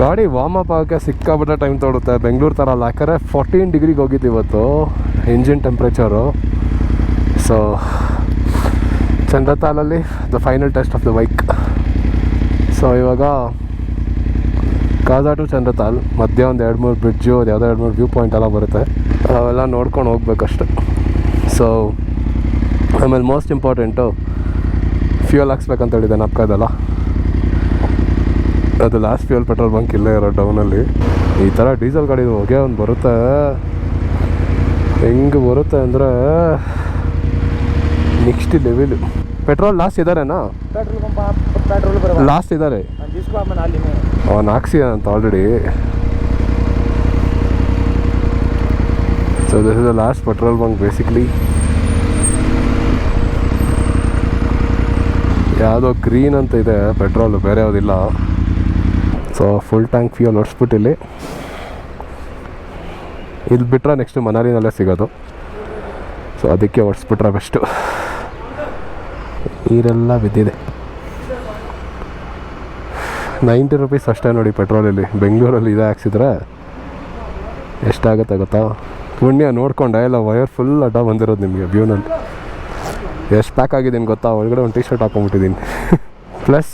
ಗಾಡಿ warm up ಆಗೋಕ್ಕೆ ಸಿಕ್ಕಾಬಿಟ್ಟೆ time ತೊಗೊಳುತ್ತೆ. Bengaluru ಥರ ಅಲ್ಲ, ಯಾಕಂದರೆ 14 ಡಿಗ್ರಿಗೆ ಹೋಗಿದ್ದು ಇವತ್ತು ಇಂಜಿನ್ ಟೆಂಪ್ರೇಚರು. ಸೊ ಚಂದ್ರತಾಲಲ್ಲಿ the final test of the bike. So ಇವಾಗ ಕಾಜಾ ಟು ಚಂದ್ರತಾಲ್ ಮಧ್ಯೆ ಒಂದು 2-3 ಬ್ರಿಡ್ಜು, ಅದು ಯಾವುದೋ 2-3 ವ್ಯೂ ಪಾಯಿಂಟ್ ಎಲ್ಲ ಬರುತ್ತೆ, ಅವೆಲ್ಲ ನೋಡ್ಕೊಂಡು ಹೋಗ್ಬೇಕಷ್ಟೆ. ಸೊ ಆಮೇಲೆ ಮೋಸ್ಟ್ ಇಂಪಾರ್ಟೆಂಟು ಫ್ಯೂಯಲ್ ಹಾಕ್ಸ್ಬೇಕಂತ ಹೇಳಿದೆ ನಪ್ಕಾದಲ್ಲ, ಅದು ಲಾಸ್ಟ್ ಫ್ಯೂಯಲ್ ಪೆಟ್ರೋಲ್ ಬಂಕ್ ಇಲ್ಲೇ ಇರೋ ಡೌನಲ್ಲಿ. ಈ ಥರ ಡೀಸೆಲ್ ಗಾಡಿ ಹೊಗೆ ಒಂದು ಬರುತ್ತೆ, ಹೆಂಗೆ ಬರುತ್ತೆ ಅಂದರೆ ನೆಕ್ಸ್ಟ್ ಲೆವೆಲು. ಪೆಟ್ರೋಲ್ ಲಾಸ್ಟ್ ಇದ್ದಾರೆನಾ? ಪೆಟ್ರೋಲ್ ಲಾಸ್ಟ್ ಇದ್ದಾರೆ, ಅವನು ಹಾಕ್ಸಿ ಅಂತ already. So this is the last petrol bunk basically. ಯಾವುದೋ ಗ್ರೀನ್ ಅಂತ ಇದೆ ಪೆಟ್ರೋಲು, ಬೇರೆ ಯಾವುದಿಲ್ಲ. ಸೊ ಫುಲ್ ಟ್ಯಾಂಕ್ ಫ್ಯೂಯಲ್ ಹೊಡ್ಸ್ಬಿಟ್ಟು ಇಲ್ಲಿ ಬಿಟ್ಟರೆ ನೆಕ್ಸ್ಟ್ ಮನಾಲಿನಲ್ಲೇ ಸಿಗೋದು. ಸೊ ಅದಕ್ಕೆ ಹೊಡ್ಸ್ಬಿಟ್ರೆ ಬೆಸ್ಟು. ನೀರೆಲ್ಲ ಬಿದ್ದಿದೆ. 90 ರೂಪೀಸ್ ಅಷ್ಟೇ ನೋಡಿ ಪೆಟ್ರೋಲಲ್ಲಿ. ಬೆಂಗಳೂರಲ್ಲಿ ಇದೇ ಹಾಕ್ಸಿದ್ರೆ ಎಷ್ಟಾಗುತ್ತೆ ಗೊತ್ತಾ? ಪುಣ್ಯ ನೋಡ್ಕೊಂಡೆ ಎಲ್ಲ ವಯರ್ ಫುಲ್ ಅಡ್ಡ ಬಂದಿರೋದು ನಿಮಗೆ ವ್ಯೂನಲ್ಲಿ. ಎಷ್ಟು ಪ್ಯಾಕ್ ಆಗಿದ್ದೀನಿ ಗೊತ್ತಾ? ಒಳಗಡೆ ಒಂದು ಟೀ-ಶರ್ಟ್ ಹಾಕ್ಕೊಂಬಿಟ್ಟಿದ್ದೀನಿ. ಪ್ಲಸ್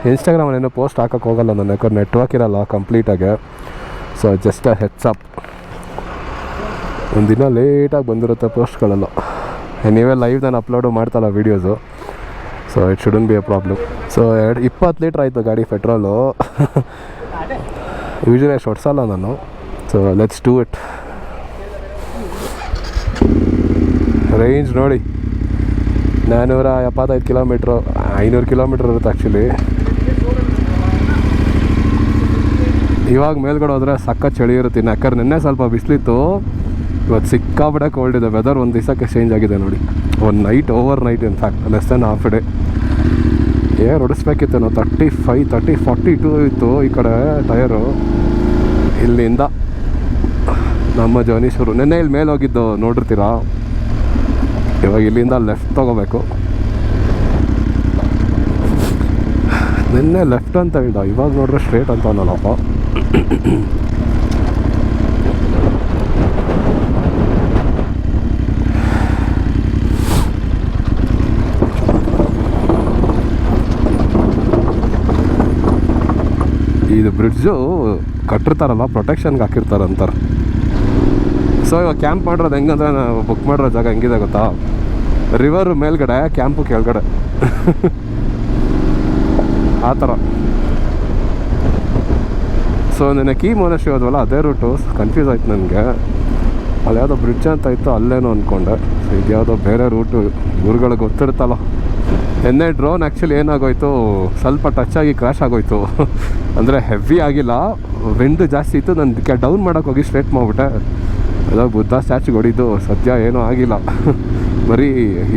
ಇನ್ಸ್ಟಾಗ್ರಾಮಲ್ಲಿ ಏನೋ ಪೋಸ್ಟ್ ಹಾಕೋಕ್ಕೆ ಹೋಗಲ್ಲ ನಾನು, ಯಾಕಂದ್ರೆ ನೆಟ್ವರ್ಕ್ ಇರೋಲ್ಲ ಕಂಪ್ಲೀಟಾಗಿ. ಸೊ ಜಸ್ಟ್ ಹೆಡ್ಸ್ ಅಪ್, ಒಂದಿನ ಲೇಟಾಗಿ ಬಂದಿರುತ್ತೆ ಪೋಸ್ಟ್ಗಳೆಲ್ಲ. ನೀವೇ ಲೈವ್ ನಾನು ಅಪ್ಲೋಡು ಮಾಡ್ತಲ್ಲ videos, so it shouldn't be a problem. So 20 litre ಆಯಿತು ಗಾಡಿ ಪೆಟ್ರೋಲು. ಯೂಶ್ವಲಿ ಅಷ್ಟು ಹೊಡ್ಸಲ್ಲ ನಾನು. So let's do it. Range ನೋಡಿ 475 ಕಿಲೋಮೀಟ್ರು, 500 ಕಿಲೋಮೀಟ್ರ್ ಇರುತ್ತೆ ಆ್ಯಕ್ಚುಲಿ. ಇವಾಗ ಮೇಲ್ಗಡೆ ಹೋದರೆ ಸಕ್ಕ ಚಳಿ ಇರುತ್ತೆ. ಯಾಕಂದ್ರೆ ನಿನ್ನೆ ಸ್ವಲ್ಪ ಬಿಸಿಲಿತ್ತು, ಇವತ್ತು ಸಿಕ್ಕಾಬಿಡೇ ಕೋಲ್ಡ್ ಇದೆ. ವೆದರ್ ಒಂದು ದಿವಸಕ್ಕೆ ಚೇಂಜ್ ಆಗಿದೆ ನೋಡಿ. ಒಂದು night, overnight in fact less than half day. Air ಹೊಡಿಸ್ಬೇಕಿತ್ತು ನಾವು. 35, 30, 42 ಇತ್ತು ಈ ಕಡೆ ಟಯರು. ಇಲ್ಲಿಂದ ನಮ್ಮ ಜರ್ನಿ ಶುರು. ನಿನ್ನೆ ಇಲ್ಲಿ ಮೇಲೆ ಹೋಗಿದ್ದು ನೋಡಿರ್ತೀರಾ. ಇವಾಗ ಇಲ್ಲಿಂದ ಲೆಫ್ಟ್ ತೊಗೋಬೇಕು. ನಿನ್ನೆ ಲೆಫ್ಟ್ ಅಂತ ಹೇಳ್ದ, ಇವಾಗ ನೋಡ್ರೆ ಸ್ಟ್ರೇಟ್ ಅಂತ ಅನ್ನಲ್ಲಪ್ಪ. ಇದು ಬ್ರಿಡ್ಜು ಕಟ್ಟಿರ್ತಾರಲ್ಲ, ಪ್ರೊಟೆಕ್ಷನ್ಗೆ ಹಾಕಿರ್ತಾರಂತಾರೆ. ಸೊ ಇವಾಗ ಕ್ಯಾಂಪ್ ಮಾಡಿರೋದು ಹೆಂಗಂದ್ರೆ, ನಾವು ಬುಕ್ ಮಾಡಿರೋ ಜಾಗ ಹೆಂಗಿದೆ ಗೊತ್ತಾ? ರಿವರ್ ಮೇಲ್ಗಡೆ, ಕ್ಯಾಂಪು ಕೆಳಗಡೆ ಆ ಥರ. ಸೊ ನೆನೆ ಕೀ ಮೊನಶ್ರೀ ಹೋದ್ವಲ್ಲ, ಅದೇ ರೂಟು. ಕನ್ಫ್ಯೂಸ್ ಆಯ್ತು ನನಗೆ. ಅಲ್ಲಿ ಯಾವುದೋ ಬ್ರಿಡ್ಜ್ ಅಂತ ಇತ್ತು, ಅಲ್ಲೇನೋ ಅಂದ್ಕೊಂಡೆ. ಸೊ ಇದು ಯಾವುದೋ ಬೇರೆ ರೂಟು, ಊರುಗಳಿಗೆ ಗೊತ್ತಿರುತ್ತಲ್ಲ. ನಿನ್ನೆ ಡ್ರೋನ್ ಆ್ಯಕ್ಚುಲಿ ಏನಾಗೋಯ್ತು, ಸ್ವಲ್ಪ ಟಚ್ ಆಗಿ ಕ್ರ್ಯಾಶ್ ಆಗೋಯ್ತು. ಅಂದರೆ ಹೆವಿ ಆಗಿಲ್ಲ, ವಿಂಡ್ ಜಾಸ್ತಿ ಇತ್ತು. ನಾನು ಡೌನ್ ಮಾಡೋಕ್ಕೆ ಹೋಗಿ ಸ್ಟ್ರೇಟ್ ಮಾಡಿಬಿಟ್ಟೆ. ಅದೋ ಬುದ್ಧ ಸ್ಟ್ಯಾಚ್ಗೆ ಹೊಡಿದ್ದು. ಸದ್ಯ ಏನೂ ಆಗಿಲ್ಲ, ಬರೀ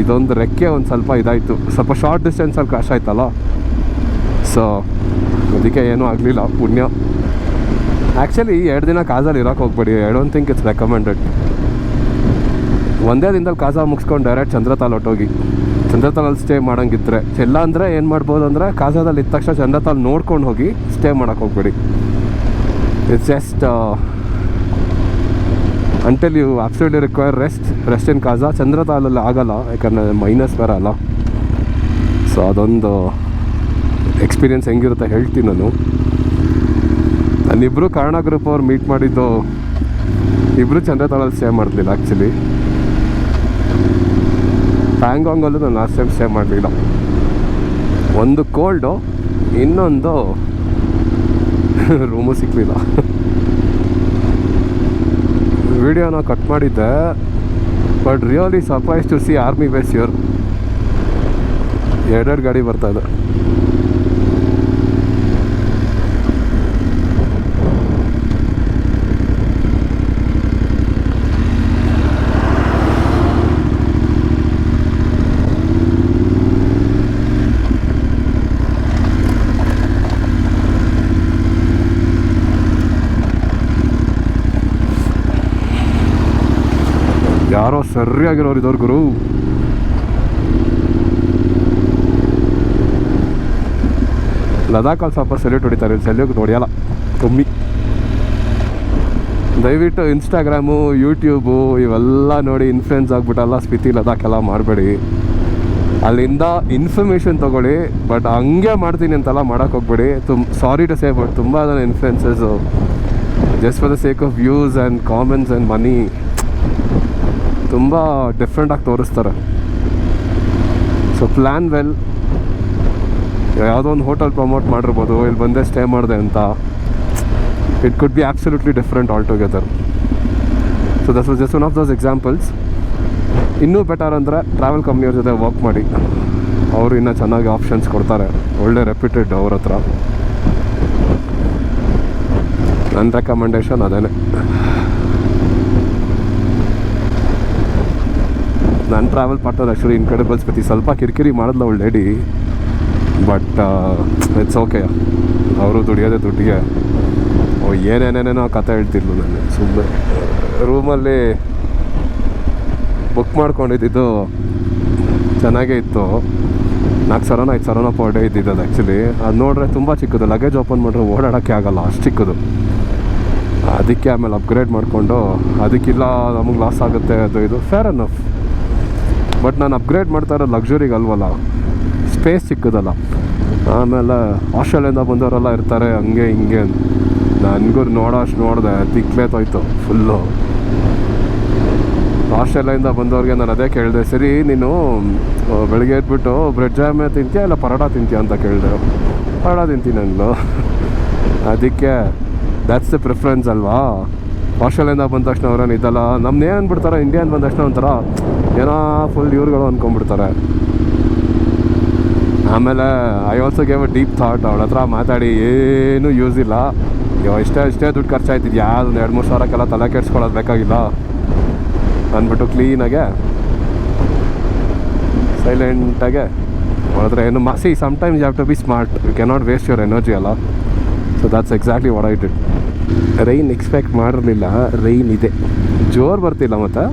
ಇದೊಂದು ರೆಕ್ಕೆ ಒಂದು ಸ್ವಲ್ಪ ಇದಾಯಿತು. ಸ್ವಲ್ಪ ಶಾರ್ಟ್ ಡಿಸ್ಟೆನ್ಸಲ್ಲಿ ಕ್ರ್ಯಾಶ್ ಆಯ್ತಲ್ಲ, ಸೊ ಅದಕ್ಕೆ ಏನೂ ಆಗಲಿಲ್ಲ. ಪುಣ್ಯ. ಆ್ಯಕ್ಚುಲಿ 2 ದಿನ ಕಾಜಲ್ಲಿ ಇರೋಕ್ಕೆ ಹೋಗ್ಬೇಡಿ. I don't think it's recommended. ಒಂದೇ ದಿನದಲ್ಲಿ ಕಾಜಾ ಮುಗಿಸ್ಕೊಂಡು ಡೈರೆಕ್ಟ್ ಚಂದ್ರತಾಲ್ ಹೊಟ್ಟೋಗಿ ಚಂದ್ರತಾಲಲ್ಲಿ ಸ್ಟೇ ಮಾಡೋಂಗಿದ್ರೆ. ಇಲ್ಲ ಅಂದರೆ ಏನು ಮಾಡ್ಬೋದು ಅಂದರೆ, ಕಾಜಾದಲ್ಲಿ ಇದ್ದ ತಕ್ಷಣ ಚಂದ್ರತಾಲ್ ನೋಡ್ಕೊಂಡು ಹೋಗಿ ಸ್ಟೇ ಮಾಡೋಕ್ಕೆ ಹೋಗ್ಬೇಡಿ. It's just until you absolutely require rest in Kaza. ಚಂದ್ರತಾಲಲ್ಲಿ ಆಗಲ್ಲ, ಯಾಕಂದರೆ ಮೈನಸ್ ಬೇರೆ ಅಲ್ಲ. ಸೊ ಅದೊಂದು ಎಕ್ಸ್ಪೀರಿಯೆನ್ಸ್ ಹೆಂಗಿರುತ್ತೆ ಹೇಳ್ತೀನಿ ನಾನು. ನಾನಿಬ್ಬರು ಕಾರಣ ಗ್ರೂಪ್ ಅವ್ರು ಮೀಟ್ ಮಾಡಿದ್ದು, ಇಬ್ಬರು ಚಂದ್ರತಾಲಲ್ಲಿ ಸ್ಟೇ ಮಾಡಲಿಲ್ಲ ಆ್ಯಕ್ಚುಲಿ. ಪ್ಯಾಂಗಾಂಗಲ್ಲೂ ನಾನು ಲಾಸ್ಟ್ ಟೈಮ್ ಸ್ಟೇ ಮಾಡಲಿಲ್ಲ. ಒಂದು ಕೋಲ್ಡು, ಇನ್ನೊಂದು ರೂಮು ಸಿಕ್ಕಲಿಲ್ಲ. ವಿಡಿಯೋನ ಕಟ್ ಮಾಡಿದ್ದೆ, but really surprise to see army base here. 2 ಗಾಡಿ ಬರ್ತಾಯಿದೆ. ಯಾರೋ ಸರಿಯಾಗಿರೋರು ಇದ್ದವ್ರು ಗುರು. ಲದಾಖಲ್ಲಿ ಸ್ವಲ್ಪ ಸೆಲ್ಯೂಟ್ ಹೊಡಿತಾರೆ, ಸೆಲ್ಯೂಟ್ ಹೊಡೆಯಲ್ಲ ಕಮ್ಮಿ. ದಯವಿಟ್ಟು ಇನ್ಸ್ಟಾಗ್ರಾಮು ಯೂಟ್ಯೂಬು ಇವೆಲ್ಲ ನೋಡಿ ಇನ್ಫ್ಲುಯೆನ್ಸ್ ಆಗಿಬಿಟ್ಟಲ್ಲ ಸ್ಪಿತಿ ಲದಾಖ್ ಎಲ್ಲ ಮಾಡಬೇಡಿ. ಅಲ್ಲಿಂದ ಇನ್ಫಾರ್ಮೇಷನ್ ತೊಗೊಳ್ಳಿ, ಬಟ್ ಹಂಗೆ ಮಾಡ್ತೀನಿ ಅಂತೆಲ್ಲ ಮಾಡೋಕ್ಕೆ ಹೋಗ್ಬೇಡಿ. ಸಾರಿ ಟು ಸೇ, ಬಟ್ ತುಂಬ ಜನ influencers just for the sake of views and comments and money ತುಂಬ ಡಿಫ್ರೆಂಟಾಗಿ ತೋರಿಸ್ತಾರೆ. So plan well. ಯಾವುದೋ ಒಂದು ಹೋಟೆಲ್ ಪ್ರಮೋಟ್ ಮಾಡಿರ್ಬೋದು, ಇಲ್ಲಿ ಬಂದೇ ಸ್ಟೇ ಮಾಡಿದೆ ಅಂತ. It could be absolutely different all together. So that was just one of those examples. ಇನ್ನೂ ಬೆಟರ್ ಅಂದರೆ ಟ್ರಾವೆಲ್ ಕಂಪ್ನಿಯವ್ರ ಜೊತೆ ವರ್ಕ್ ಮಾಡಿ, ಅವರು ಇನ್ನೂ ಚೆನ್ನಾಗಿ ಆಪ್ಷನ್ಸ್ ಕೊಡ್ತಾರೆ, ಒಳ್ಳೆ ರೆಪ್ಯೂಟೆಡ್ ಅವ್ರ ಹತ್ರ. ನನ್ನ ರೆಕಮೆಂಡೇಶನ್ ಅದೇನೆ. ನನ್ನ travel partner actually incredible Spiti. ಸ್ವಲ್ಪ ಕಿರಿಕಿರಿ ಮಾಡಿದ್ಲ ಅವಳು ಲೇಡಿ, ಬಟ್ ಇಟ್ಸ್ ಓಕೆ. ಅವರು ದುಡಿಯೋದೇ ದುಡ್ಡಿಗೆ. ಏನೇನೇನೇನೋ ಕತೆ ಹೇಳ್ತಿದ್ಲು. ನಾನು ಸುಮ್ಮನೆ ರೂಮಲ್ಲಿ ಬುಕ್ ಮಾಡ್ಕೊಂಡಿದ್ದು ಚೆನ್ನಾಗೇ ಇತ್ತು. 4,000 ಪರ್ ಡೇ ಇದ್ದಿದ್ದು ಅದು. ಆ್ಯಕ್ಚುಲಿ ಅದು ನೋಡಿದ್ರೆ ತುಂಬ ಚಿಕ್ಕದು, ಲಗೇಜ್ ಓಪನ್ ಮಾಡಿದ್ರೆ ಓಡಾಡೋಕ್ಕೆ ಆಗೋಲ್ಲ, ಅಷ್ಟು ಚಿಕ್ಕದು. ಅದಕ್ಕೆ ಆಮೇಲೆ ಅಪ್ಗ್ರೇಡ್ ಮಾಡಿಕೊಂಡು, ಅದಕ್ಕಿಲ್ಲ ನಮಗೆ ಲಾಸ್ ಆಗುತ್ತೆ ಅದು ಇದು, ಫೇರ್ ಅನಫ್. ಬಟ್ ನಾನು ಅಪ್ಗ್ರೇಡ್ ಮಾಡ್ತಾ ಇರೋ ಲಕ್ಸುರಿಗೆ ಅಲ್ವಲ್ಲ, ಸ್ಪೇಸ್ ಚಿಕ್ಕದಲ್ಲ. ಆಮೇಲೆ ಆಸ್ಟ್ರೇಲಿಯಿಂದ ಬಂದವರೆಲ್ಲ ಇರ್ತಾರೆ ಹಂಗೆ ಹಿಂಗೆ. ನನಗೂ ನೋಡಿದೆ ತಿಕ್ಲೇತೋಯ್ತು ಫುಲ್ಲು. ಆಸ್ಟ್ರೇಲಿಯಿಂದ ಬಂದವ್ರಿಗೆ ನಾನು ಅದೇ ಕೇಳಿದೆ, ಸರಿ ನೀನು ಬೆಳಗ್ಗೆ ಎದ್ಬಿಟ್ಟು ಬ್ರೆಡ್ ಜಾಮೆ ತಿಂತೀಯ ಇಲ್ಲ ಪರೋಟ ತಿಂತೀಯ ಅಂತ ಕೇಳಿದೆ. ಪರೋಟ ತಿಂತೀನಿ ಅಂದ್ಲು. ಅದಕ್ಕೆ ದ್ಯಾಟ್ಸ್ ದ ಪ್ರಿಫರೆನ್ಸ್ ಅಲ್ವಾ. ಆಸ್ಟ್ರೇಲಿಯಿಂದ ಬಂದ ತಕ್ಷಣ ಅವ್ರೇನು ಇದಲ್ಲ, ನಮ್ಮನ್ನೇ ಅಂದ್ಬಿಡ್ತಾರೆ ಇಂಡಿಯನ್ ಬಂದ ತಕ್ಷಣ ಒಂಥರ ಏನೋ ಫುಲ್ ಇವ್ರುಗಳು ಅಂದ್ಕೊಂಡ್ಬಿಡ್ತಾರೆ. ಆಮೇಲೆ I also gave a deep thought. ಅವಳ ಹತ್ರ ಮಾತಾಡಿ ಏನೂ ಯೂಸ್ ಇಲ್ಲ. ಇಷ್ಟೇ ದುಡ್ಡು ಖರ್ಚಾಯ್ತಿದ್ಯಾ, ಒಂದು 2-3 ಸಾವಿರಕ್ಕೆಲ್ಲ ತಲೆ ಕೆಡ್ಸ್ಕೊಳ್ಳೋದು ಬೇಕಾಗಿಲ್ಲ ಅಂದ್ಬಿಟ್ಟು ಕ್ಲೀನಾಗೆ ಸೈಲೆಂಟಾಗೆ ಹೊಡೆದ್ರೆ ಏನು see sometimes you have to be smart, you cannot waste your energy ಅಲ್ಲ. So that's exactly what I did. Rain expect ಮಾಡಿರಲಿಲ್ಲ, ರೈನ್ ಇದೆ, ಜೋರು ಬರ್ತಿಲ್ಲ, ಮತ್ತು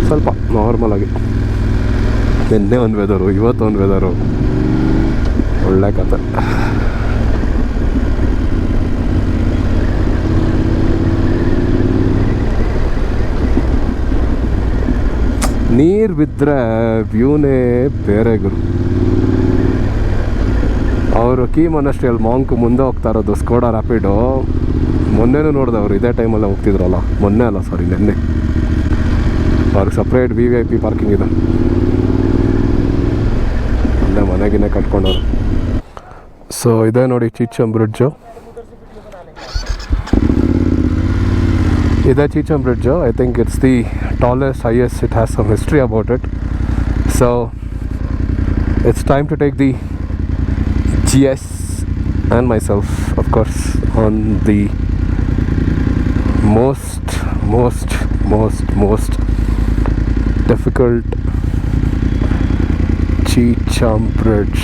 ಸ್ವಲ್ಪ ನಾರ್ಮಲಾಗಿ. ನಿನ್ನೆ ಒಂದು ವೆದರು, ಇವತ್ತು ಒಂದು ವೆದರು, ಒಳ್ಳೆ ಕತೆ. ನೀರು ಬಿದ್ದರೆ ವ್ಯೂನೇ ಬೇರೆ ಗುರು. ಅವರು ಕೀ ಮೊನಾಸ್ಟ್ರಿಯಲ್ಲಿ ಮಾಂಕ್ ಮುಂದೆ ಹೋಗ್ತಾ ಇರೋದು ಸ್ಕೋಡಾ ರ್ಯಾಪಿಡು. ಮೊನ್ನೆನೂ ನೋಡಿದೆ ಅವರು ಇದೇ ಟೈಮಲ್ಲೇ ಹೋಗ್ತಿದ್ರಲ್ಲ, ಮೊನ್ನೆ ಅಲ್ಲ ಸಾರಿ ನೆನ್ನೆ. ಅವ್ರಿಗೆ ಸಪ್ರೇಟ್ VIP ಪಾರ್ಕಿಂಗ್ ಇದೆ, ಅಲ್ಲೇ ಮನೆಗಿನೇ ಕಟ್ಕೊಂಡವ್ರು. ಸೊ ಇದೇ ನೋಡಿ ಚೀಚಮ್ ಬ್ರಿಡ್ಜು. ಇದೆ Chicham bridge. I think it's the tallest, highest. It has some history about it. So it's time to take the GS and myself, of course, on the most difficult Cheecham Bridge.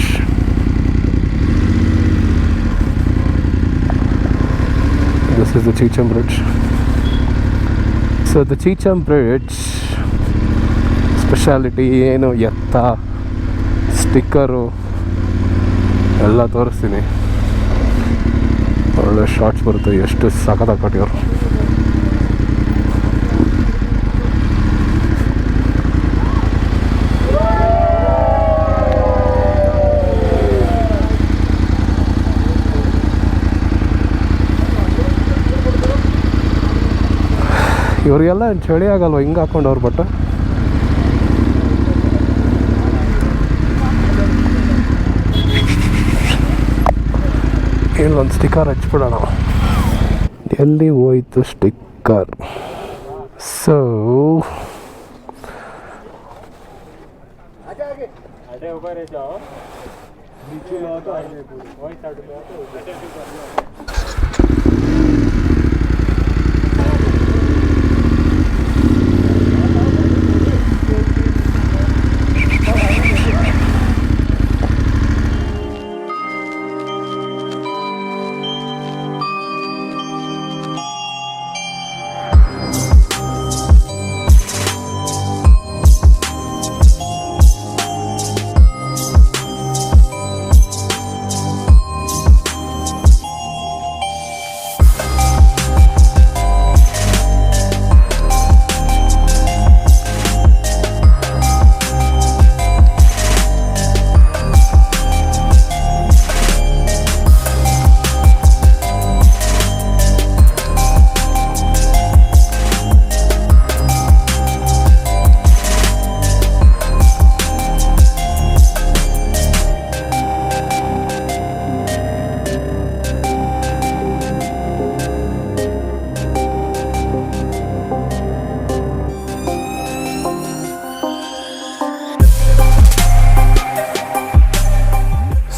This is the Cheecham Bridge. So the Cheecham Bridge speciality ಏನು ಎತ್ತ sticker ಎಲ್ಲ ತೋರಿಸ್ತೀನಿ. ಒಳ್ಳೆ shorts ಬರುತ್ತೆ, ಎಷ್ಟು ಸಖತ್ತಾಗಿ ಕೊಟ್ಟಿವ್ರು. ಇವರಿಗೆಲ್ಲ ಚಳಿ ಆಗಲ್ವ ಹಿಂಗೆ ಹಾಕೊಂಡವ್ರು? ಬಟ್ ಇಲ್ಲೊಂದು ಸ್ಟಿಕ್ಕರ್ ಹಚ್ಬಿಡೋಣ. ಎಲ್ಲಿ ಹೋಯ್ತು ಸ್ಟಿಕ್ಕರ್? ಸೊ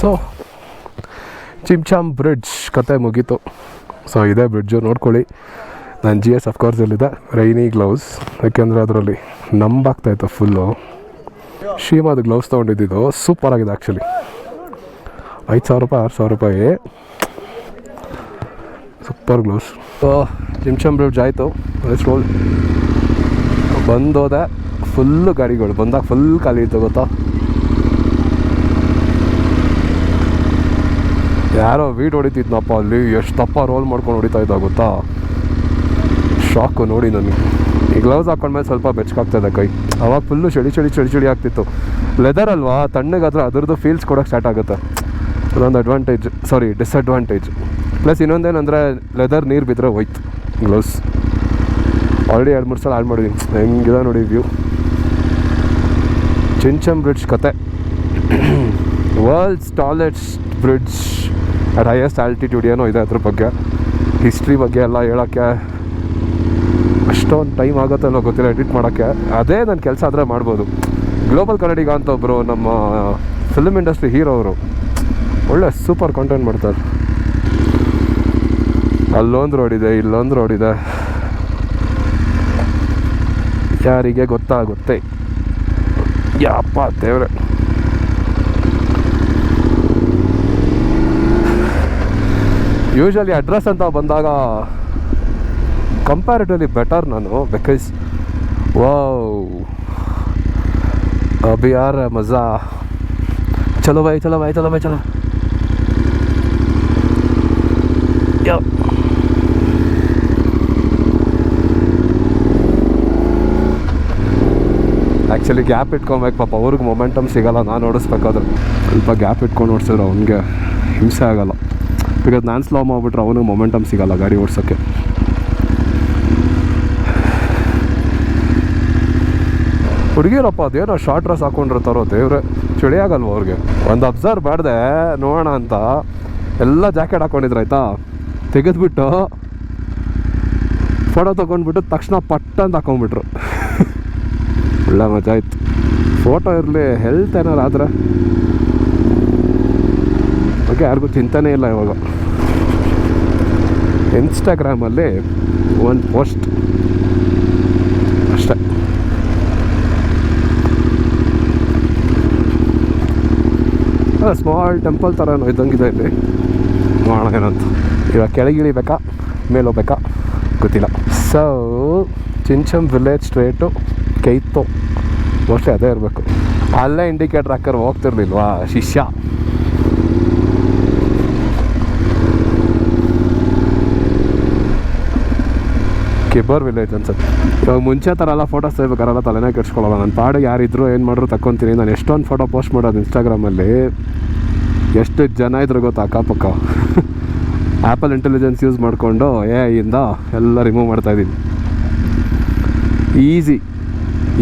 ಸೊ ಚಿಮ್ಚಾಮ್ ಬ್ರಿಡ್ಜ್ ಕತೆ ಮುಗೀತು. ಸೊ ಇದೇ ಬ್ರಿಡ್ಜು ನೋಡ್ಕೊಳ್ಳಿ. ನಾನು GS ಅಫ್ಕೋರ್ಸಲ್ಲಿದೆ. ರೈನಿ ಗ್ಲೌಸ್, ಯಾಕೆಂದರೆ ಅದರಲ್ಲಿ ನಂಬಾಗ್ತಾಯಿತ್ತು ಫುಲ್ಲು. ಶೀಮಾದ ಗ್ಲೌಸ್ ತೊಗೊಂಡಿದ್ದು ಸೂಪರಾಗಿದೆ ಆ್ಯಕ್ಚುಲಿ. 5,000 ರೂಪಾಯಿ 6,000 ರೂಪಾಯಿ, ಸೂಪರ್ ಗ್ಲೌಸ್. ಸೊ ಚಿಮ್ಚಾಮ್ ಬ್ರಿಡ್ಜ್ ಆಯಿತು. ರೋಲ್ ಬಂದೋದೆ. ಫುಲ್ಲು ಗಾಡಿಗಳು ಬಂದಾಗ ಫುಲ್ ಖಾಲಿ ಇತ್ತು ಗೊತ್ತಾ. ಯಾರೋ ವೀಟ್ ಹೊಡಿತಿದ್ನಪ್ಪ ಅಲ್ಲಿ, ಎಷ್ಟು ತಪ್ಪ ರೋಲ್ ಮಾಡ್ಕೊಂಡು ಹೊಡಿತಾ ಇದ್ದ ಗೊತ್ತಾ. ಶಾಕು ನೋಡಿ ನನಗೆ. ಈ ಗ್ಲೌಸ್ ಹಾಕೊಂಡ್ಮೇಲೆ ಸ್ವಲ್ಪ ಬೆಚ್ಚಗಾಗ್ತದೆ ಕೈ. ಅವಾಗ ಫುಲ್ಲು ಚಳಿ ಆಗ್ತಿತ್ತು. ಲೆದರ್ ಅಲ್ವಾ, ತಣ್ಣಗಾದ್ರೆ ಅದ್ರದ್ದು ಫೀಲ್ಸ್ ಕೊಡೋಕ್ಕೆ ಸ್ಟಾರ್ಟ್ ಆಗುತ್ತೆ. ಅದೊಂದು ಡಿಸ್ಅಡ್ವಾಂಟೇಜ್. ಪ್ಲಸ್ ಇನ್ನೊಂದೇನೆಂದರೆ ಲೆದರ್ ನೀರು ಬಿದ್ದರೆ ಹೋಯ್ತು ಗ್ಲೌಸ್. ಆಲ್ರೆಡಿ 2-3 ಸಲ ಆಡ್ ಮಾಡಿದ್ದೀನಿ. ಹೆಂಗಿದೆ ನೋಡಿ ವ್ಯೂ. ಚಿಮ್ಚಾಮ್ ಬ್ರಿಡ್ಜ್ ಕತೆ. World's tallest bridge at highest altitude ಏನೋ ಇದೆ. ಅದ್ರ ಬಗ್ಗೆ ಹಿಸ್ಟ್ರಿ ಬಗ್ಗೆ ಎಲ್ಲ ಹೇಳೋಕ್ಕೆ ಅಷ್ಟೊಂದು ಟೈಮ್ ಆಗುತ್ತೆ ಅನ್ನೋ ಗೊತ್ತಿಲ್ಲ ಎಡಿಟ್ ಮಾಡೋಕ್ಕೆ. ಅದೇ ನನ್ನ ಕೆಲಸ ಆದರೆ ಮಾಡ್ಬೋದು. ಗ್ಲೋಬಲ್ ಕನ್ನಡಿಗ ಅಂತ ಒಬ್ಬರು ನಮ್ಮ ಫಿಲ್ಮ್ ಇಂಡಸ್ಟ್ರಿ ಹೀರೋ ಅವರು ಒಳ್ಳೆ ಸೂಪರ್ ಕಾಂಟೆಂಟ್ ಮಾಡ್ತಾರೆ. ಅಲ್ಲೊಂದು ರೋಡ್ ಇದೆ, ಇಲ್ಲೊಂದು ರೋಡ್ ಇದೆ, ಯಾರಿಗೆ ಗೊತ್ತಾಗುತ್ತೆ. ಯಪ್ಪ ದೇವ್ರೆ. ಯೂಶ್ವಲಿ ಅಡ್ರೆಸ್ ಅಂತ ಬಂದಾಗ ಕಂಪ್ಯಾರಿಟಿವ್ಲಿ ಬೆಟರ್ ನಾನು, ಬಿಕಾಸ್ ವಾವ್ ಅಭಿ ಯಾರ ಮಜಾ. ಚಲೋ ಬಾಯ್ ಆ್ಯಕ್ಚುಲಿ ಗ್ಯಾಪ್ ಇಟ್ಕೊಬೇಕು ಪಾಪ, ಅವ್ರಿಗೆ ಮೊಮೆಂಟಮ್ ಸಿಗೋಲ್ಲ. ನಾನು ಓಡಿಸ್ಬೇಕಾದ್ರೆ ಸ್ವಲ್ಪ ಗ್ಯಾಪ್ ಇಟ್ಕೊಂಡು ಓಡಿಸಿದ್ರೆ ಅವ್ನಿಗೆ ಹಿಂಸೆ ಆಗೋಲ್ಲ. ಬಿಕಾಸ್ ನಾನು ಸ್ಲೋ ಮಾಡಿಬಿಟ್ರೆ ಅವನಿಗೆ ಮೊಮೆಂಟಮ್ ಸಿಗೋಲ್ಲ ಗಾಡಿ ಓಡಿಸೋಕ್ಕೆ. ಹುಡುಗಿರಪ್ಪ ಅದೇನೋ ಶಾರ್ಟ್ ಡ್ರೆಸ್ ಹಾಕ್ಕೊಂಡಿರ್ತಾರೋ ದೇವ್ರೆ, ಚಳಿ ಆಗಲ್ವ ಅವ್ರಿಗೆ. ಒಂದು ಅಬ್ಸರ್ವ್ ಮಾಡಿದೆ ನೋಡೋಣ ಅಂತ, ಎಲ್ಲ ಜಾಕೆಟ್ ಹಾಕ್ಕೊಂಡಿದ್ರು ಆಯಿತಾ. ತೆಗೆದ್ಬಿಟ್ಟು ಫೋಟೋ ತೊಗೊಂಡ್ಬಿಟ್ಟು ತಕ್ಷಣ ಪಟ್ಟ ಅಂತ ಹಾಕೊಂಡ್ಬಿಟ್ರು. ಒಳ್ಳೆ ಮಜಾ ಆಯಿತು. ಫೋಟೋ ಇರಲಿ, ಹೆಲ್ತ್ ಏನಾರು ಆದರೆ ಬಗ್ಗೆ ಯಾರಿಗೂ ಚಿಂತೆನೇ ಇಲ್ಲ ಇವಾಗ. ಇನ್ಸ್ಟಾಗ್ರಾಮಲ್ಲಿ ಒಂದು ಪೋಸ್ಟ್ ಅಷ್ಟೇ. ಸ್ಮಾಲ್ ಟೆಂಪಲ್ ಥರ ಇದ್ದಂಗಿದೆ ಇಲ್ಲಿ. ನೋಡೋಣ ಏನಂತ. ಇವಾಗ ಕೆಳಗಿಳಿಬೇಕಾ ಮೇಲೆ ಹೋಗ್ಬೇಕಾ ಗೊತ್ತಿಲ್ಲ. ಸೊ ಚಿಮ್ಚಾಮ್ ವಿಲೇಜ್ ಸ್ಟ್ರೇಟು ಕೈತೋ ಮೋಸ್ಟ್ಲಿ ಅದೇ ಇರಬೇಕು. ಅಲ್ಲೇ ಇಂಡಿಕೇಟ್ರ್ ಹಾಕರ್ ಹೋಗ್ತಿರ್ಲಿಲ್ವಾ ಶಿಷ್ಯ. ಕಿಬ್ಬರ್ ವಿಲೇಜ್ ಅನ್ಸುತ್ತೆ. ಇವಾಗ ಮುಂಚೆ ಥರ ಎಲ್ಲ ಫೋಟೋಸ್ ತೆಗಿಬೇಕಾರೆಲ್ಲ ತಲೆನೇ ಕೆಡ್ಸ್ಕೊಳ್ಳೋಲ್ಲ. ನನ್ನ ಪಾಡಿಗೆ ಯಾರಿದ್ರು ಏನು ಮಾಡಿದ್ರು ತಗೊತೀನಿ. ನಾನು ಎಷ್ಟೊಂದು ಫೋಟೋ ಪೋಸ್ಟ್ ಮಾಡೋದು ಇನ್ಸ್ಟಾಗ್ರಾಮಲ್ಲಿ. ಎಷ್ಟು ಜನ ಇದ್ರು ಗೊತ್ತಾ ಅಕ್ಕಪಕ್ಕ. ಆ್ಯಪಲ್ ಇಂಟೆಲಿಜೆನ್ಸ್ ಯೂಸ್ ಮಾಡಿಕೊಂಡು ಇಂದ ಎಲ್ಲ ರಿಮೂವ್ ಮಾಡ್ತಾಯಿದ್ದೀನಿ. ಈಸಿ.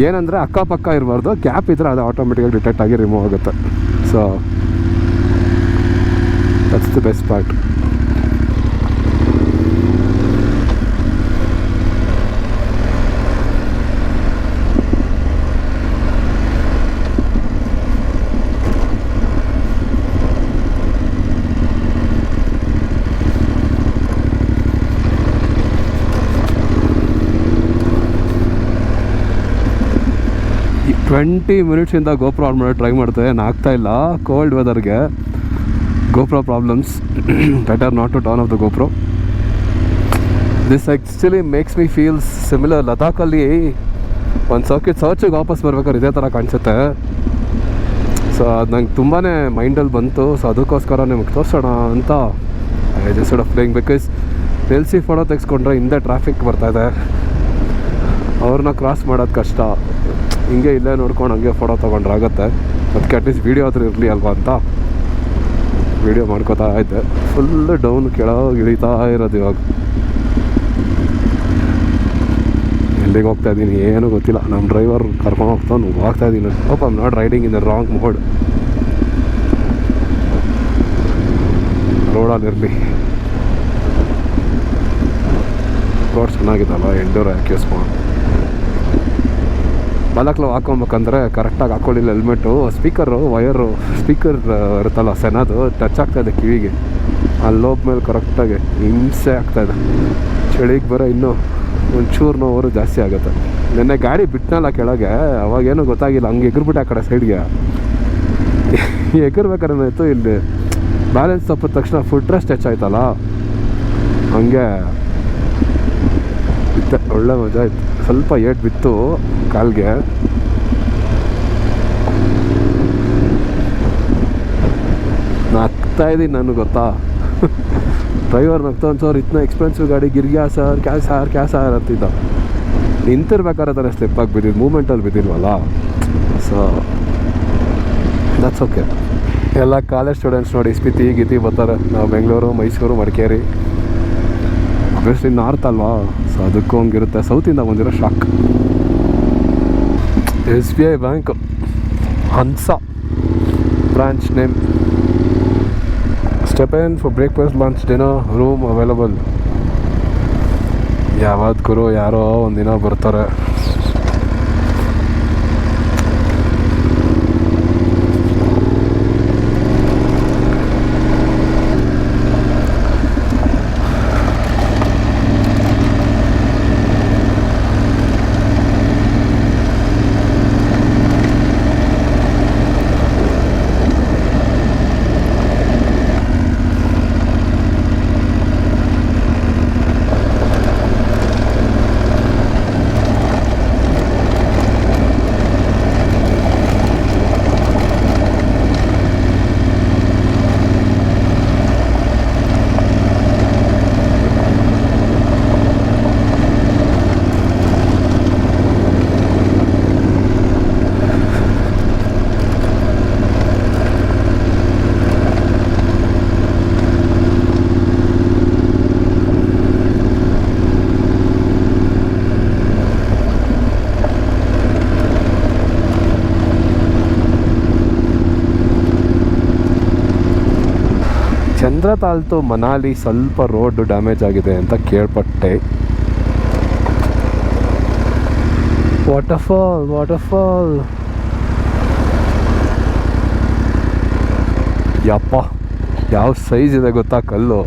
ಏನಂದರೆ ಅಕ್ಕಪಕ್ಕ ಇರಬಾರ್ದು, ಗ್ಯಾಪ್ ಇದ್ದರೆ ಅದು ಆಟೋಮೆಟಿಕಾಗಿ ಡಿಟೆಕ್ಟ್ ಆಗಿ ರಿಮೂವ್ ಆಗುತ್ತೆ. So that's the best part. ಈ 20 ಮಿನಿಟ್ಸಿಂದ ಗೋಪ್ರೋ ಆನ್ ಮಾಡೋ ಟ್ರೈ ಮಾಡ್ತೇವೆ, ಆಗ್ತಾಯಿಲ್ಲ. ಕೋಲ್ಡ್ ವೆದರ್ಗೆ GoPro problems. Better not to turn off the GoPro. This actually makes me feels similar. ಲದಾಖಲ್ಲಿ ಒಂದು ಸರ್ಚಿಗೆ ವಾಪಸ್ ಬರ್ಬೇಕಾದ್ರೆ ಇದೇ ಥರ ಕಾಣಿಸುತ್ತೆ. ಸೊ ಅದು ನಂಗೆ ತುಂಬಾ ಮೈಂಡಲ್ಲಿ ಬಂತು. ಸೊ ಅದಕ್ಕೋಸ್ಕರ ನಿಮಗೆ ತೋರಿಸೋಣ ಅಂತ I just off playing. Because else photo ತೆಗೆಸ್ಕೊಂಡ್ರೆ ಹಿಂದೆ ಟ್ರಾಫಿಕ್ ಬರ್ತಾಯಿದೆ, ಅವ್ರನ್ನ ಕ್ರಾಸ್ ಮಾಡೋದು ಕಷ್ಟ. ಹಿಂಗೆ ಇಲ್ಲೇ ನೋಡ್ಕೊಂಡು ಹಂಗೆ ಫೋಟೋ ತೊಗೊಂಡ್ರೆ ಆಗುತ್ತೆ. ಅದಕ್ಕೆ ಅಟ್ಲೀಸ್ಟ್ ವೀಡಿಯೋ ಆದರೂ ಇರಲಿ ಅಲ್ವಾ ಅಂತ ವೀಡಿಯೋ ಮಾಡ್ಕೋತಾ ಇದ್ದೆ. ಫುಲ್ಲು ಡೌನ್ ಕೆಳಗೆ ಇಳಿತಾ ಇರೋದು. ಇವಾಗ ಎಲ್ಲಿಗೆ ಹೋಗ್ತಾಯಿದ್ದೀನಿ ಏನೂ ಗೊತ್ತಿಲ್ಲ. ನಮ್ಮ ಡ್ರೈವರ್ ಕರ್ಕೊಂಡು ಹೋಗ್ತಾಯಿದ್ದೀನಿ. Hope I am not riding in the wrong mode. ರೋಡಲ್ಲಿರಲಿ. ರೋಡ್ ಚೆನ್ನಾಗಿದ್ದಲ್ಲ, ಎಂಡೂರ್ ಯಾಕೆ ಯೂಸ್ ಮಾಡಿ. ಬಲಕ್ಲು ಹಾಕೊಬೇಕಂದ್ರೆ ಕರೆಕ್ಟಾಗಿ ಹಾಕೊಳ್ಳಿಲ್ಲ ಹೆಲ್ಮೆಟು. ಸ್ಪೀಕರು ವಯರು ಸ್ಪೀಕರ್ ಇರುತ್ತಲ್ಲ ಸೆನದು ಟಚ್ ಆಗ್ತಾಯಿದೆ ಕಿವಿಗೆ. ಅಲ್ಲಿ ಹೋಗ್ಮೇಲೆ ಕರೆಕ್ಟಾಗಿ ಹಿಂಸೆ ಆಗ್ತಾಯಿದೆ. ಚಳಿಗೆ ಬರೋ ಇನ್ನೂ ಒಂಚೂರು ನೋವರು ಜಾಸ್ತಿ ಆಗುತ್ತೆ. ನೆನ್ನೆ ಗಾಡಿ ಬಿಟ್ಟನಲ್ಲ ಕೆಳಗೆ, ಅವಾಗೇನೂ ಗೊತ್ತಾಗಿಲ್ಲ, ಹಂಗೆ ಎಗರ್ಬಿಟ್ಟೆ ಆ ಕಡೆ ಸೈಡ್ಗೆ. ಎಗರ್ಬೇಕಾದ್ರೆ ಏನಾಯಿತು, ಇಲ್ಲಿ ಬ್ಯಾಲೆನ್ಸ್ ತಪ್ಪಿದ ತಕ್ಷಣ ಫುಟ್ ರೆಸ್ಟ್ ಟಚ್ ಆಯ್ತಲ್ಲ, ಹಂಗೆ ಬಿತ್ತೆ. ಒಳ್ಳೆ ಮಜಾ ಇತ್ತು. ಸ್ವಲ್ಪ ಏಟ್ ಬಿತ್ತು ಕಾಲ್ಗೆ. ನಗ್ತಾಯಿದ್ದೀನಿ ನಾನು, ಗೊತ್ತಾ. ಡ್ರೈವರ್ ನಗ್ತಾನೆ, ಸರ್ ಇತ್ತನ ಎಕ್ಸ್ಪೆನ್ಸಿವ್ ಗಾಡಿ ಗಿರ್ಗ್ಯಾ ಸರ್, ಕ್ಯಾ ಸಾರ್ ಅಂತಿದ್ದ. ನಿಂತಿರ್ಬೇಕಾದ್ರೆ ತಾನೇ ಸ್ಲಿಪ್ಪಾಗಿ ಬಿದ್ದಿದ್ದು, ಮೂಮೆಂಟಲ್ಲಿ ಬಿದ್ದಿಲ್ವಲ್ಲ. So that's okay. ಎಲ್ಲ ಕಾಲೇಜ್ ಸ್ಟೂಡೆಂಟ್ಸ್ ನೋಡಿ ಸ್ಪಿತಿ ಗೀತಿ ಬರ್ತಾರೆ. ನಾವು ಬೆಂಗಳೂರು, ಮೈಸೂರು, ಮಡಿಕೇರಿ, ಆಬ್ವಿಯಸ್ಲಿ ನಾರ್ತ್ ಅಲ್ವಾ, ಸೊ ಅದಕ್ಕೂ ಹಂಗಿರುತ್ತೆ. ಸೌತಿಂದ ಬಂದಿರೋ ಶಾಕ್. SBI ಬ್ಯಾಂಕ್ ಹನ್ಸ branch name. Step in for breakfast, lunch, dinner, room available. ಯಾವತ್ತು ಗುರು ಯಾರೋ ಒಂದಿನ ಬರ್ತಾರೆ. ಚಂದ್ರತಾಲ್ ಟು ಮನಾಲಿ ಸ್ವಲ್ಪ ರೋಡ್ ಡ್ಯಾಮೇಜ್ ಆಗಿದೆ ಅಂತ ಕೇಳ್ಪಟ್ಟೆ. ವಾಟರ್ಫಾಲ್ ಯಪ್ಪ, ಯಾವ ಸೈಜ್ ಇದೆ ಗೊತ್ತಾ ಕಲ್ಲು.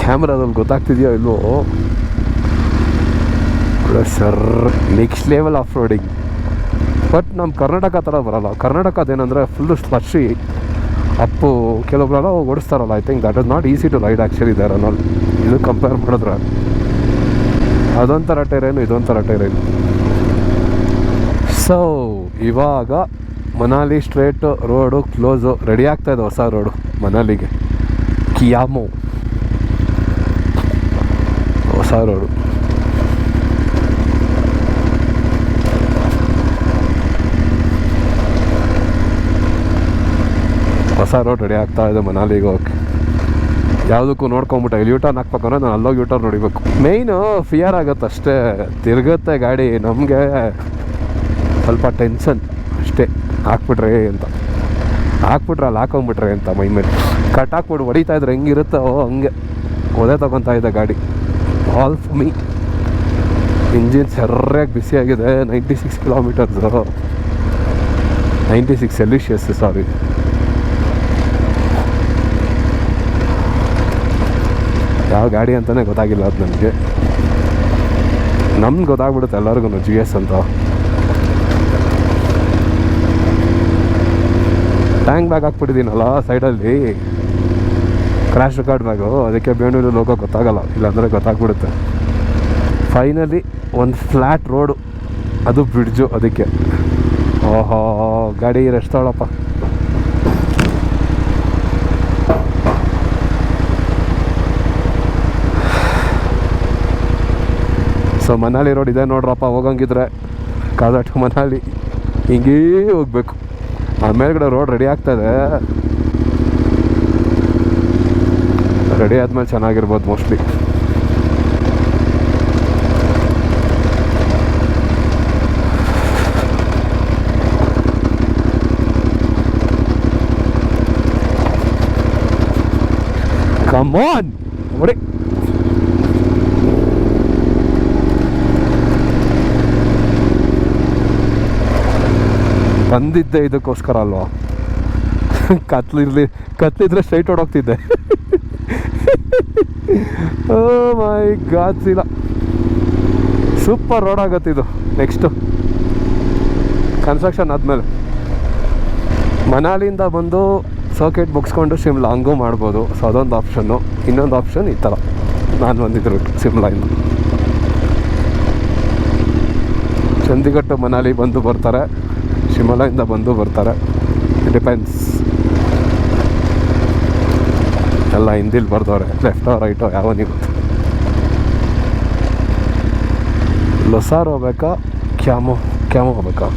ಕ್ಯಾಮ್ರಾದಲ್ಲಿ ಗೊತ್ತಾಗ್ತಿದೆಯೋ ಇಲ್ವೋ. Sir next level of roading. But ನಮ್ಮ ಕರ್ನಾಟಕ ಥರ ಬರೋಲ್ಲ. ಕರ್ನಾಟಕದೇನೆಂದರೆ ಫುಲ್ಲು ಸ್ಲಶಿ ಅಪ್ಪು. ಕೆಲವೊಬ್ಬರೆಲ್ಲ ಓಡಿಸ್ತಾರಲ್ಲ, I think that is not easy to ride actually there are all. ಇದು ಕಂಪೇರ್ ಮಾಡಿದ್ರೆ ಅದೊಂಥರ ಟೈರೇನು, ಇದೊಂಥರ ಟೈರೇನು. ಸೊ ಇವಾಗ Manali straight road close. Ready ಆಗ್ತಾಯಿದೆ ಹೊಸ ರೋಡು ಮನಾಲಿಗೆ. ಕಿಯಾಮೋ ಹೊಸ ರೋಡು. ಹೊಸ ರೋಡ್ ರೆಡಿ ಆಗ್ತಾ ಇದೆ ಮನಾಲಿಗೆ ಹೋಗಿ. ಯಾವುದಕ್ಕೂ ನೋಡ್ಕೊಂಬಿಟ್ಟೆ. ಇಲ್ಲಿ ಯೂಟರ್ನ್ ಹಾಕ್ಬೇಕಂದ್ರೆ ನಾನು ಅಲ್ಲೋಗಿ ಯೂಟರ್ನ್ ನೋಡಿಬೇಕು. ಮೇಯ್ನು ಫಿಯರ್ ಆಗುತ್ತೆ ಅಷ್ಟೇ. ತಿರುಗುತ್ತೆ ಗಾಡಿ, ನಮಗೆ ಸ್ವಲ್ಪ ಟೆನ್ಷನ್ ಅಷ್ಟೇ. ಹಾಕ್ಬಿಟ್ರೆ ಅಂತ, ಹಾಕ್ಬಿಟ್ರೆ ಅಲ್ಲಿ ಹಾಕೊಂಬಿಟ್ರೆ ಅಂತ ಮೈ ಮೇಲೆ ಕಟ್ ಹಾಕ್ಬಿಟ್ಟು ಹೊಡಿತಾ ಇದ್ರೆ ಹೆಂಗಿರುತ್ತೋ ಹಂಗೆ ಒದೆ ತೊಗೊತಾ ಇದೆ ಗಾಡಿ. All for me. ಇಂಜಿನ್ ಸರಿಯಾಗಿ ಬಿಸಿಯಾಗಿದೆ. 96 ಕಿಲೋಮೀಟರ್ಸು, 96 ಸೆಲ್ಸಿಯಸ್, ಸಾರಿ. ಯಾವ ಗಾಡಿ ಅಂತಲೇ ಗೊತ್ತಾಗಿಲ್ಲ ಅದು ನನಗೆ. ನಮ್ಗೆ ಗೊತ್ತಾಗ್ಬಿಡುತ್ತೆ ಎಲ್ಲರಿಗೂ GS ಅಂತ. ಟ್ಯಾಂಕ್ ಬ್ಯಾಗ್ ಹಾಕ್ಬಿಟ್ಟಿದ್ದೀನಲ್ಲ ಸೈಡಲ್ಲಿ, ಕ್ರ್ಯಾಶ್ ರೆಕಾರ್ಡ್ ಬ್ಯಾಗು. ಅದಕ್ಕೆ ಬೇಣೂರು ಲೋಗೋ ಗೊತ್ತಾಗಲ್ಲ, ಇಲ್ಲಾಂದರೆ ಗೊತ್ತಾಗ್ಬಿಡುತ್ತೆ. ಫೈನಲಿ ಒಂದು ಫ್ಲ್ಯಾಟ್ ರೋಡು, ಅದು ಬ್ರಿಡ್ಜು. ಅದಕ್ಕೆ ಓಹೋ ಗಾಡಿ ರೆಸ್ಟ್ ತೊಗೊಳಪ್ಪ. ಸೊ ಮನಾಲಿ ರೋಡ್ ಇದೆ ನೋಡ್ರಪ್ಪ. ಹೋಗಂಗಿದ್ರೆ ಕಾಜಾ ಟು ಮನಾಲಿ ಹಿಂಗೇ ಹೋಗ್ಬೇಕು. ಆಮೇಲೆ ರೋಡ್ ರೆಡಿ ಆಗ್ತಾಯಿದೆ. ರೆಡಿ ಆದಮೇಲೆ ಚೆನ್ನಾಗಿರ್ಬೋದು ಮೋಸ್ಟ್ಲಿ. ಕಮ್ ಆನ್ ನೋಡಿ. ಬಂದಿದ್ದೆ ಇದಕ್ಕೋಸ್ಕರ ಅಲ್ವಾ. ಕತ್ಲಿದ್ರೆ ಸ್ಟ್ರೈಟ್ ಹೊಡೋಗ್ತಿದ್ದೆ. ಓ ಮೈ ಗಾಡ್, ಇಲ್ಲ ಸೂಪರ್ ರೋಡ್ ಆಗುತ್ತೆ ಇದು. ನೆಕ್ಸ್ಟು ಕನ್ಸ್ಟ್ರಕ್ಷನ್ ಆದಮೇಲೆ ಮನಾಲಿಯಿಂದ ಬಂದು ಸರ್ಕಿಟ್ ಮುಗಿಸ್ಕೊಂಡು ಶಿಮ್ಲಾ ಹಂಗೂ ಮಾಡ್ಬೋದು. ಸೊ ಅದೊಂದು ಆಪ್ಷನ್ನು. ಇನ್ನೊಂದು ಆಪ್ಷನ್ ಈ ಥರ ನಾನು ಬಂದಿದ್ದ ರೂಟ್ ಶಿಮ್ಲಾಯಿಂದ ಚಂಡೀಗಢ ಟು ಮನಾಲಿ ಬಂದು ಬರ್ತಾರೆ, ಶಿಮಲಾಯಿಂದ ಬಂದು ಬರ್ತಾರೆ. ಡಿಪೆಂಡ್ಸ್. ಎಲ್ಲ ಹಿಂದಿಲಿ ಬರ್ದವ್ರೆ, ಲೆಫ್ಟೋ ರೈಟೋ ಯಾವನಿಗೆ ಗೊತ್ತು. ಲೊಸಾರ್ ಹೋಗ್ಬೇಕಾ ಕ್ಯಾಮೋ ಹೋಗ್ಬೇಕಾ?